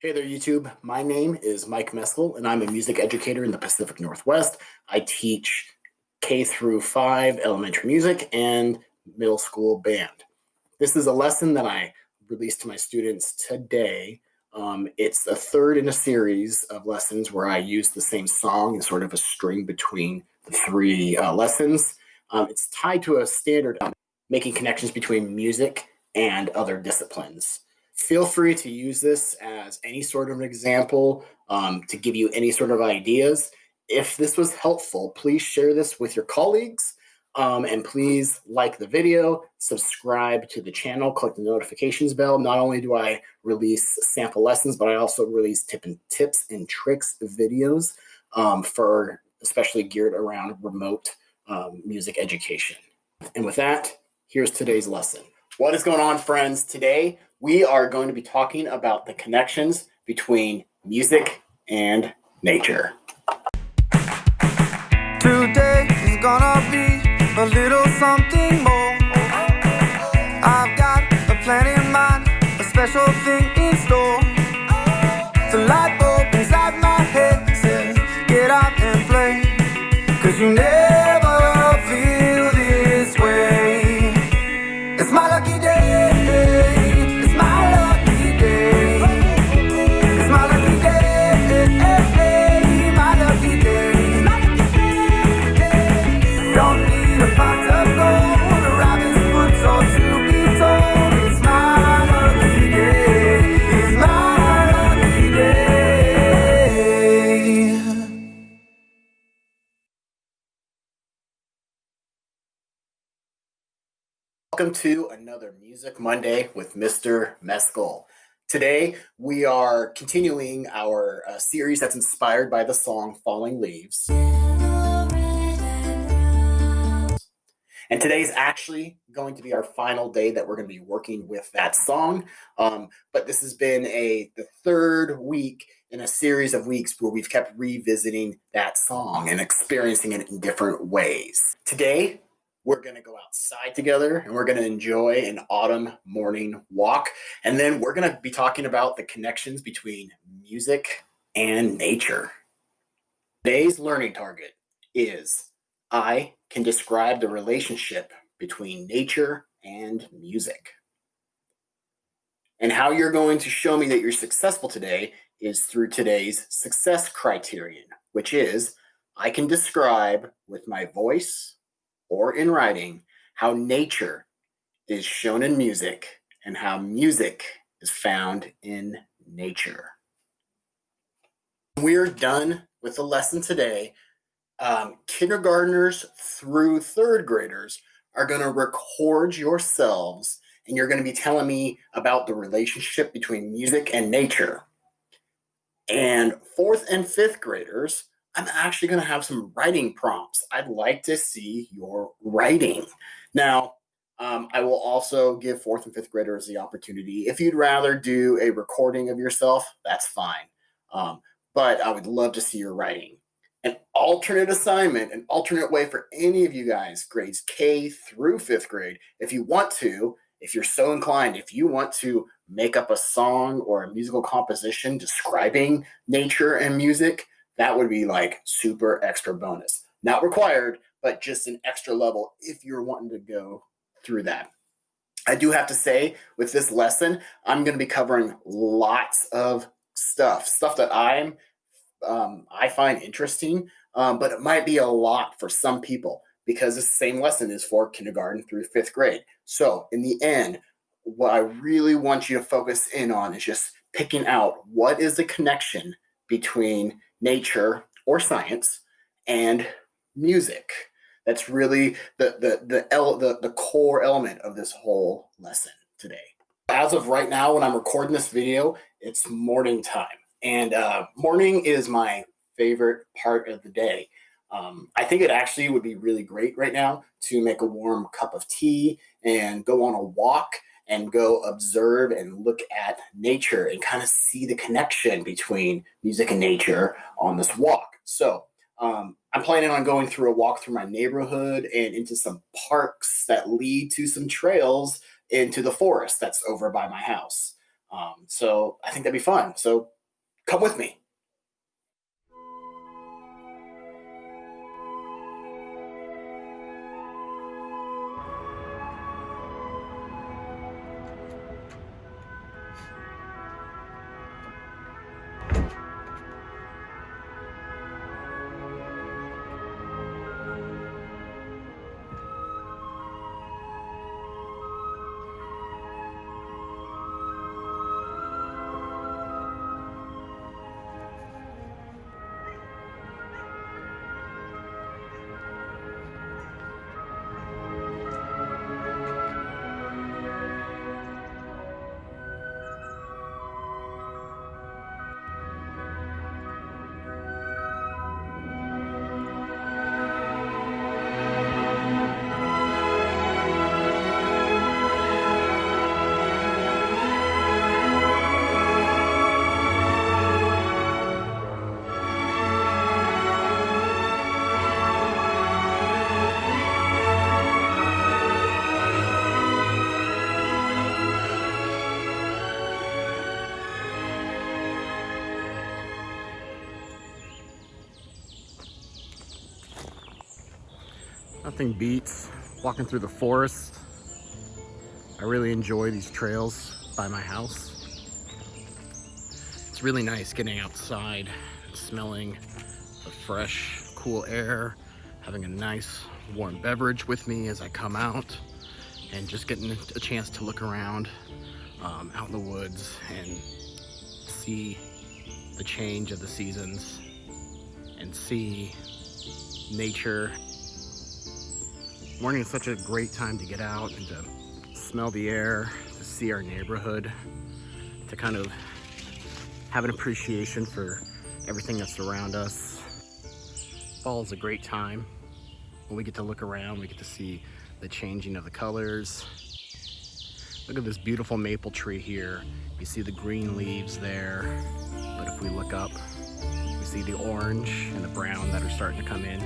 Hey there, YouTube. My name is Mike Meskel, and I'm a music educator in the Pacific Northwest. I teach K through 5 elementary music and middle school band. This is a lesson that I released to my students today. It's the third in a series of lessons where I use the same song as sort of a string between the three lessons. It's tied to a standard of making connections between music and other disciplines. Feel free to use this as any sort of an example to give you any sort of ideas. If this was helpful, please share this with your colleagues. And please like the video, subscribe to the channel, click the notifications bell. Not only do I release sample lessons, but I also release tips and tricks videos for especially geared around remote music education. And with that, here's today's lesson. What is going on, friends? Today, we are going to be talking about the connections between music and nature. Today is gonna be a little something more. I've got a plan in mind, a special thing in store. The light bulb inside my head says, get out and play, 'cause you never feel this way. It's my lucky day, it's my lucky day, it's my lucky day, my lucky day. Don't need a pot of gold, a rabbit's foot or to be told. It's my lucky day, it's my lucky day. Welcome to another Music Monday with Mr. Meskel. Today, we are continuing our series that's inspired by the song Falling Leaves. And today's actually going to be our final day that we're going to be working with that song. But this has been the third week in a series of weeks where we've kept revisiting that song and experiencing it in different ways. Today, we're going to go outside together and we're going to enjoy an autumn morning walk. And then we're going to be talking about the connections between music and nature. Today's learning target is I can describe the relationship between nature and music. And how you're going to show me that you're successful today is through today's success criterion, which is I can describe with my voice or in writing how nature is shown in music and how music is found in nature. We're done with the lesson today. Kindergartners through third graders are going to record yourselves and you're going to be telling me about the relationship between music and nature. And fourth and fifth graders, I'm actually going to have some writing prompts. I'd like to see your writing. Now, I will also give fourth and fifth graders the opportunity. If you'd rather do a recording of yourself, that's fine. But I would love to see your writing. An alternate assignment, an alternate way for any of you guys, grades K through fifth grade, if you want to, if you're so inclined, if you want to make up a song or a musical composition describing nature and music, that would be like super extra bonus. Not required, but just an extra level if you're wanting to go through that. I do have to say, with this lesson, I'm going to be covering lots of stuff that I find interesting, but it might be a lot for some people because the same lesson is for kindergarten through fifth grade. So in the end, what I really want you to focus in on is just picking out what is the connection between nature or science and music. That's really the core element of this whole lesson today. As of right now, when I'm recording this video, it's morning time. And morning is my favorite part of the day. I think it actually would be really great right now to make a warm cup of tea and go on a walk and go observe and look at nature and kind of see the connection between music and nature on this walk. So I'm planning on going through a walk through my neighborhood and into some parks that lead to some trails into the forest that's over by my house. So I think that'd be fun. So come with me. Nothing beats walking through the forest. I really enjoy these trails by my house. It's really nice getting outside, smelling the fresh, cool air, having a nice warm beverage with me as I come out, and just getting a chance to look around out in the woods and see the change of the seasons and see nature. Morning is such a great time to get out and to smell the air, to see our neighborhood, to kind of have an appreciation for everything that's around us. Fall is a great time when we get to look around, we get to see the changing of the colors. Look at this beautiful maple tree here. You see the green leaves there, but if we look up, we see the orange and the brown that are starting to come in.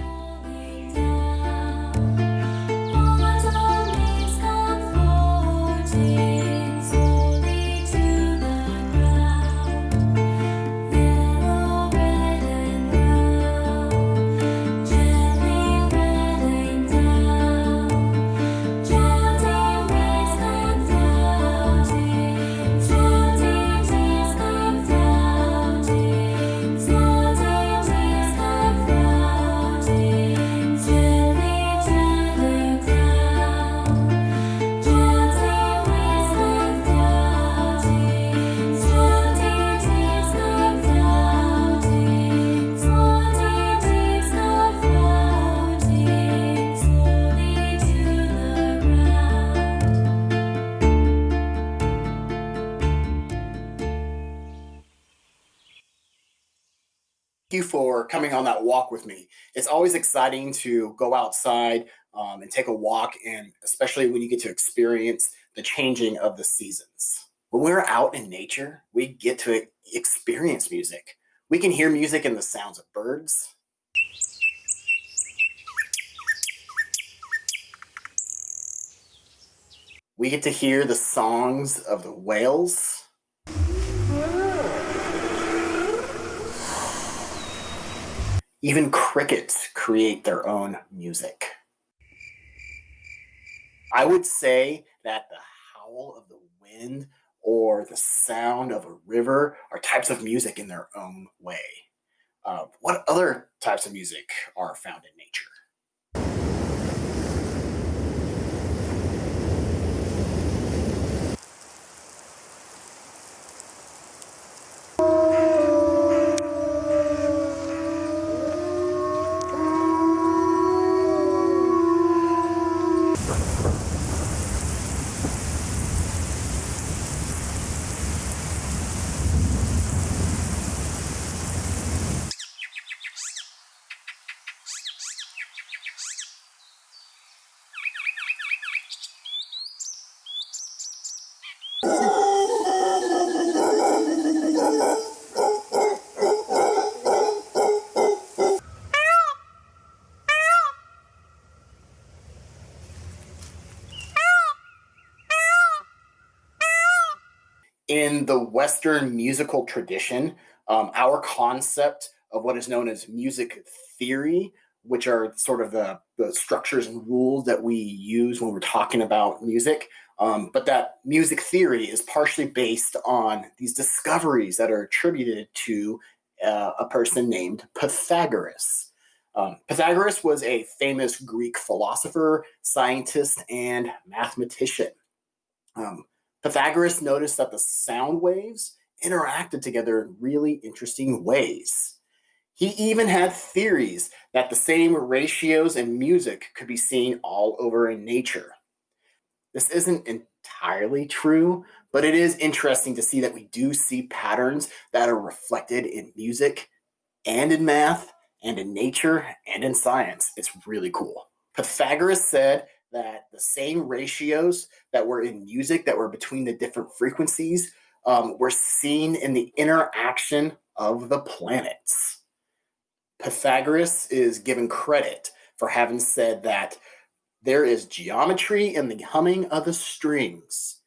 Thank you for coming on that walk with me. It's always exciting to go outside and take a walk, and especially when you get to experience the changing of the seasons. When we're out in nature, we get to experience music. We can hear music in the sounds of birds. We get to hear the songs of the whales. Even crickets create their own music. I would say that the howl of the wind or the sound of a river are types of music in their own way. What other types of music are found in nature? In the Western musical tradition, our concept of what is known as music theory, which are sort of the structures and rules that we use when we're talking about music, but that music theory is partially based on these discoveries that are attributed to a person named Pythagoras. Pythagoras was a famous Greek philosopher, scientist, and mathematician. Um, Pythagoras noticed that the sound waves interacted together in really interesting ways. He even had theories that the same ratios in music could be seen all over in nature. This isn't entirely true, but it is interesting to see that we do see patterns that are reflected in music and in math and in nature and in science. It's really cool. Pythagoras said that the same ratios that were in music that were between the different frequencies were seen in the interaction of the planets. Pythagoras is given credit for having said that there is geometry in the humming of the strings.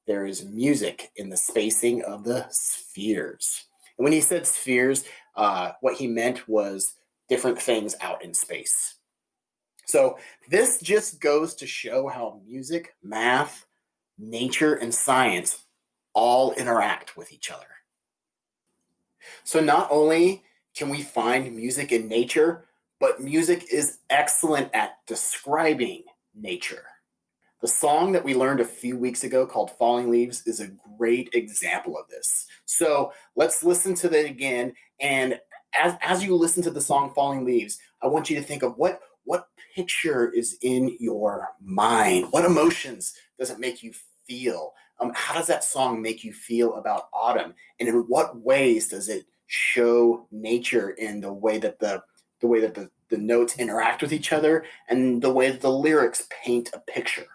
There is music in the spacing of the spheres. And when he said spheres, what he meant was different things out in space. So this just goes to show how music, math, nature, and science all interact with each other. So not only can we find music in nature, but music is excellent at describing nature. The song that we learned a few weeks ago called Falling Leaves is a great example of this. So let's listen to that again. And as you listen to the song Falling Leaves, I want you to think of what picture is in your mind. What emotions does it make you feel? How does that song make you feel about autumn? And in what ways does it show nature in the way that the notes interact with each other and the way that the lyrics paint a picture?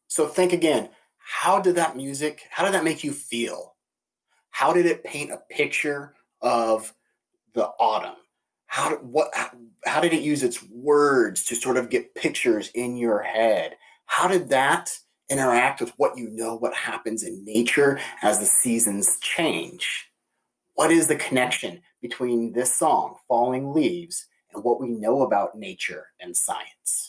So think again, how did that make you feel? How did it paint a picture of the autumn? How did it use its words to sort of get pictures in your head? How did that interact with what happens in nature as the seasons change? What is the connection between this song, Falling Leaves, and what we know about nature and science?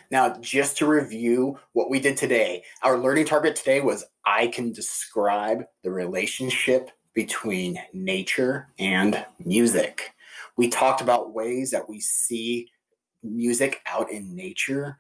Now, just to review what we did today, our learning target today was I can describe the relationship between nature and music. We talked about ways that we see music out in nature,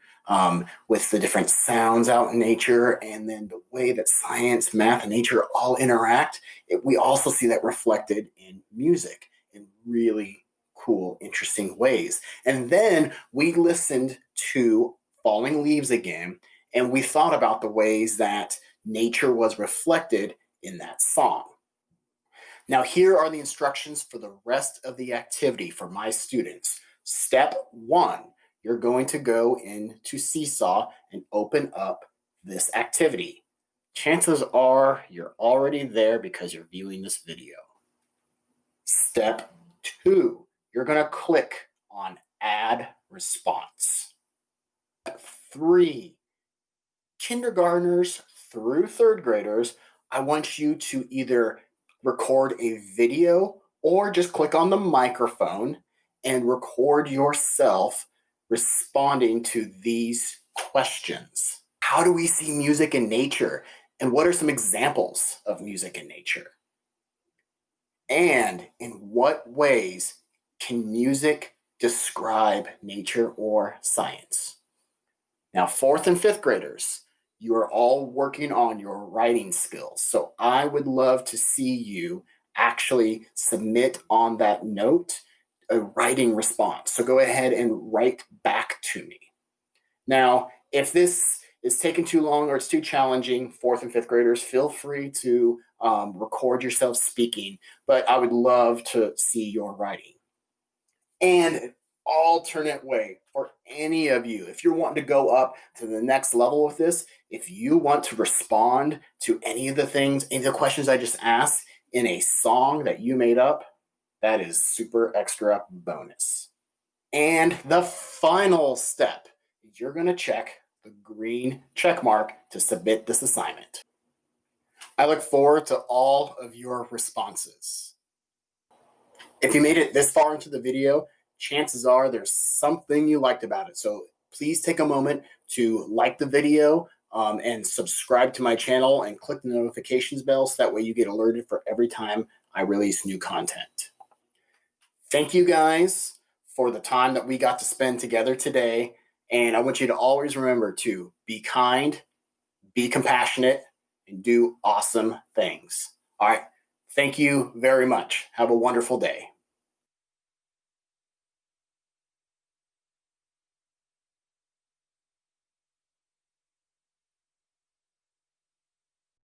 with the different sounds out in nature, and then the way that science, math, and nature all interact. We also see that reflected in music in really cool, interesting ways. And then we listened to Falling Leaves again, and we thought about the ways that nature was reflected in that song. Now, here are the instructions for the rest of the activity for my students. Step 1, you're going to go into Seesaw and open up this activity. Chances are you're already there because you're viewing this video. Step 2, you're going to click on Add Response. Step 3, kindergartners through third graders, I want you to either record a video or just click on the microphone and record yourself responding to these questions. How do we see music in nature? And what are some examples of music in nature? And in what ways can music describe nature or science? Now, fourth and fifth graders, you are all working on your writing skills. So I would love to see you actually submit on that note a writing response. So go ahead and write back to me. Now, if this is taking too long or it's too challenging, fourth and fifth graders, feel free to record yourself speaking, but I would love to see your writing. And an alternate way for any of you, if you're wanting to go up to the next level with this, if you want to respond to any of the things, any of the questions I just asked in a song that you made up, that is super extra bonus. And the final step is you're going to check the green check mark to submit this assignment. I look forward to all of your responses. If you made it this far into the video, chances are there's something you liked about it. So please take a moment to like the video and subscribe to my channel and click the notifications bell so that way you get alerted for every time I release new content. Thank you guys for the time that we got to spend together today. And I want you to always remember to be kind, be compassionate, and do awesome things. All right. Thank you very much. Have a wonderful day.